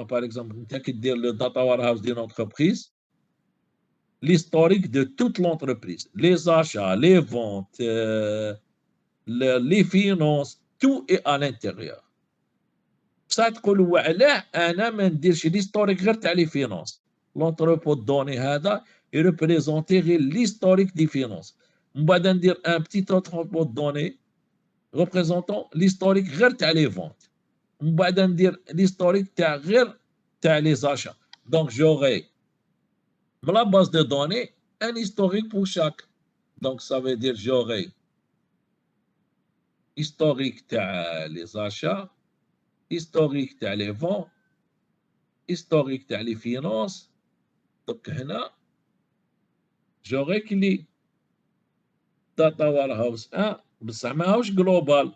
S1: Par exemple, le data warehouse d'une entreprise, l'historique de toute l'entreprise, les achats, les ventes, les finances, tout est à l'intérieur. Ça تقول وعلاه انا ما نديرش l'historique غير تاع les finances. L'entrepôt de données هذا représenter l'historique des finances. On va dire un petit entrepôt de données représentant l'historique غير les ventes. On va dire l'historique غير les achats. Donc j'aurai dans la base de données un historique pour chaque. Donc ça veut dire j'aurai historique les achats, historique les ventes, historique les finances. Donc هنا j'aurai كلي data warehouse 1 بصح ماهوش global,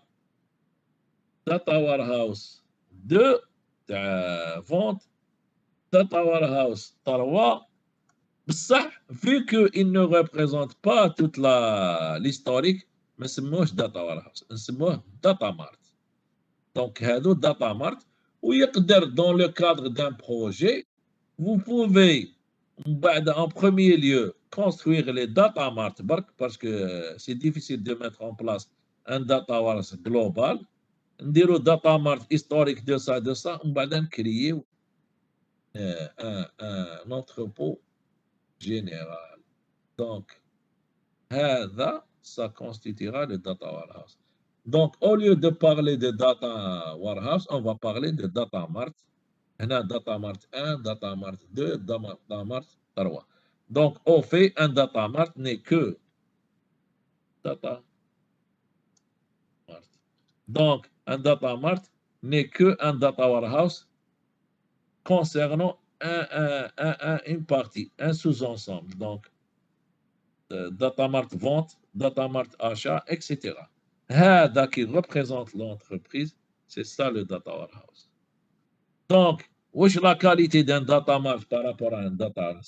S1: data warehouse 2 تاع vente, data warehouse 3 بصح vu qu'il ne représente pas toute l'historique ما نسموهش data warehouse, نسموه data mart. Donc هادو data mart ويقدر dans le cadre d'un projet vous pouvez en premier lieu construire les data mart parce que c'est difficile de mettre en place un data warehouse global. نديرو داتا مارت historique de ça ومن بعد نكرييو un entrepôt général. Donc هذا ça constituera le data warehouse. Donc au lieu de parler de data warehouse, on va parler de data mart. هنا data mart 1, data mart 2, data mart 3. Donc au fait un data mart n'est que data mart. Donc un data mart n'est que un data warehouse concernant une partie, un sous-ensemble. Donc data mart vente, data mart achat, etc. هذا qui représente l'entreprise, c'est ça le data warehouse. Donc, wesh la qualité d'un data mart par rapport à un data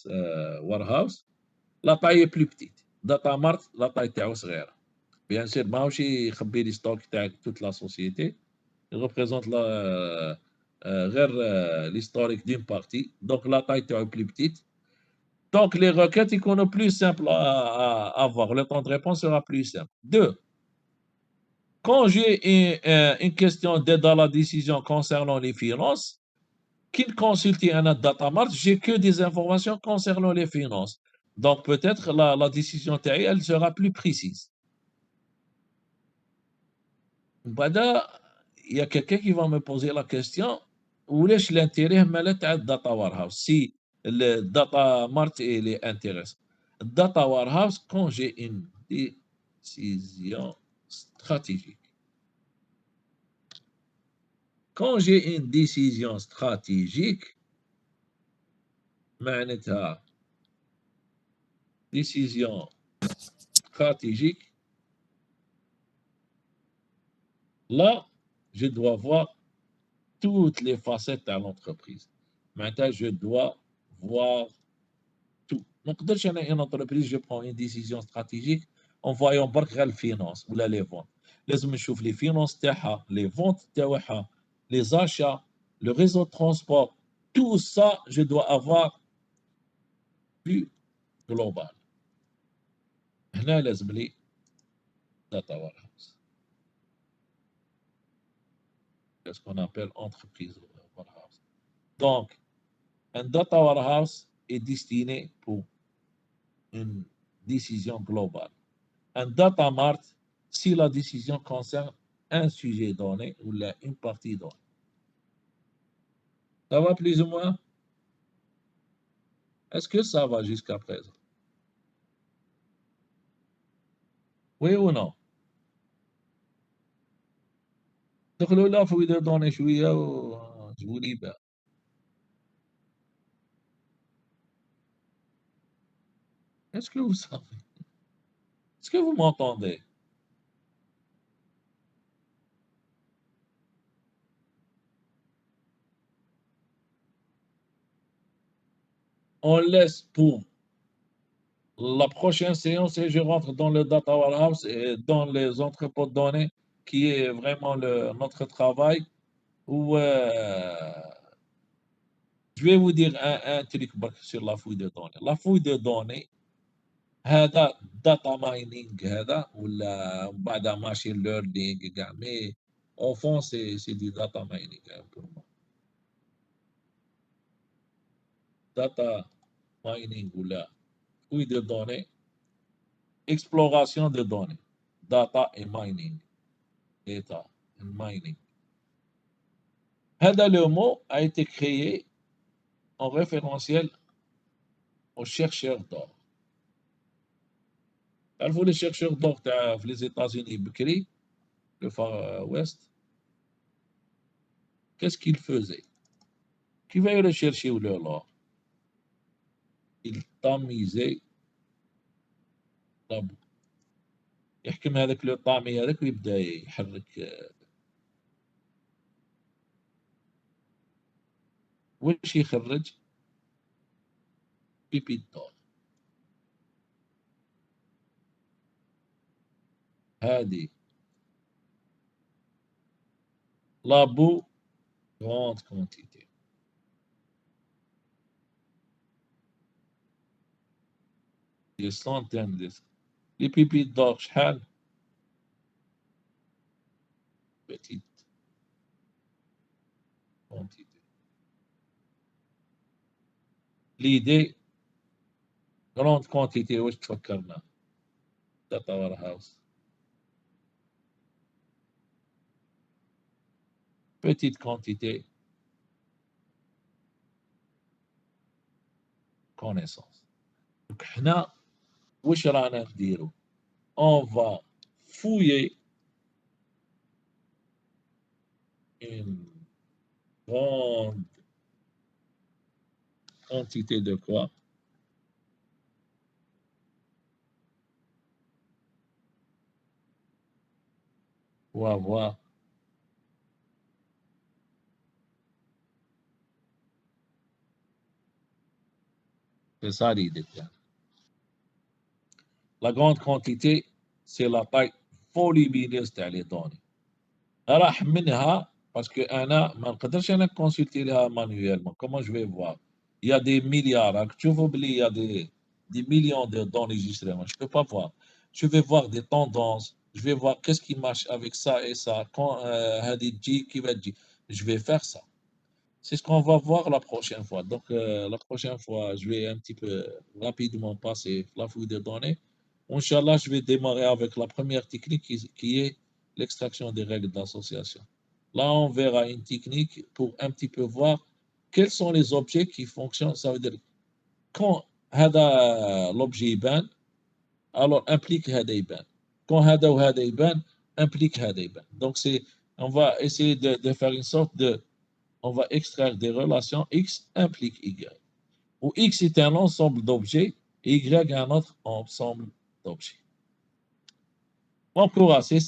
S1: warehouse, la taille est plus petite. Data mart, la taille تاعو صغيرة. Bien sûr, ماهوش يخبي لي ستوك تاع toute la société. Il représente غير l'historique d'une partie. Donc, la taille تاعو plus petite. Donc, les requêtes sont plus simples à avoir. Le temps de réponse sera plus simple. 2. Quand j'ai une question d'aide à la décision concernant les finances, qu'il consulte un data mart, j'ai que des informations concernant les finances. Donc, peut-être la décision elle sera plus précise. Il y a quelqu'un qui va me poser la question, où est l'intérêt de data warehouse? Si le data mart est intéressant. Data warehouse, quand j'ai une décision stratégique. Quand j'ai une décision stratégique, معناتها décision stratégique, là, je dois voir toutes les facettes de l'entreprise. Maintenant, je dois voir tout. Donc, dans une entreprise, je prends une décision stratégique en voyant برك غير الفينانس ولا les ventes. لازم نشوف les finances تاعها, les ventes تاعها, les achats, le réseau de transport. Tout ça, je dois avoir vue globale. هنا لازم لي data warehouse. C'est ce qu'on appelle entreprise warehouse. Donc, un data warehouse est destiné pour une décision globale. Un data mart, si la décision concerne un sujet donné ou une partie donnée. Ça va plus ou moins? Est-ce que ça va jusqu'à présent? Oui ou non? دخلوا لا فويدة données شوية وجيبوا لي بها. Est-ce que vous savez? Est-ce que vous m'entendez? On laisse pour la prochaine séance et je rentre dans le data warehouse et dans les entrepôts de données qui est vraiment notre travail où je vais vous dire un truc sur la fouille de données. La fouille de données, هذا data mining هذا ولا بعد machine learning كاع mais au fond c'est du data mining pour moi. Data mining ولا fouille de données, exploration de données, data et mining, data and mining. هذا le mot a été créé en référentiel aux chercheurs d'or. تعرفوا les chercheurs d'or تاع في les États-Unis بكري le Far West, qu'est-ce qu'ils faisaient? Qui va rechercher l'or? Ils tamisaient la boue. يحكم هذاك لو طامي هذاك ويبدا يحرك واش يخرج؟ بيبي دور. هذه la boue grande quantité. Des centaines de les pépites d'or شحال؟ Petites. l'idée grande quantité واش تفكرنا data warehouse petite quantité connaissance. Donc حنا واش رانا نديرو on va fouiller une grande quantité de quoi? Pour avoir c'est ça l'idée. La grande quantité c'est la taille volumineuse تاع les données. راح منها parce que انا ما نقدرش انا كونسلتي لها مانويلمون. Comment je vais voir? Il y a des milliards. راك تشوفوا بلي il y a des millions de données enregistrées. Moi, je peux pas voir. Je vais voir des tendances. Je vais voir qu'est-ce qui marche avec ça et ça. Quand هذه تجي qui va تجي. Je vais faire ça. C'est ce qu'on va voir la prochaine fois. Donc la prochaine fois, je vais un petit peu rapidement passer la fouille de données. Inch'Allah, je vais démarrer avec la première technique qui est l'extraction des règles d'association. Là, on verra une technique pour un petit peu voir quels sont les objets qui fonctionnent. Ça veut dire quand l'objet يبان, alors implique هذا يبان. Quand هذا وهذا يبان, implique هذا يبان. Donc on va essayer de faire une sorte de on va extraire des relations X implique Y. Où X est un ensemble d'objets et Y est un autre ensemble d'objets. Bon courage, c'est ça.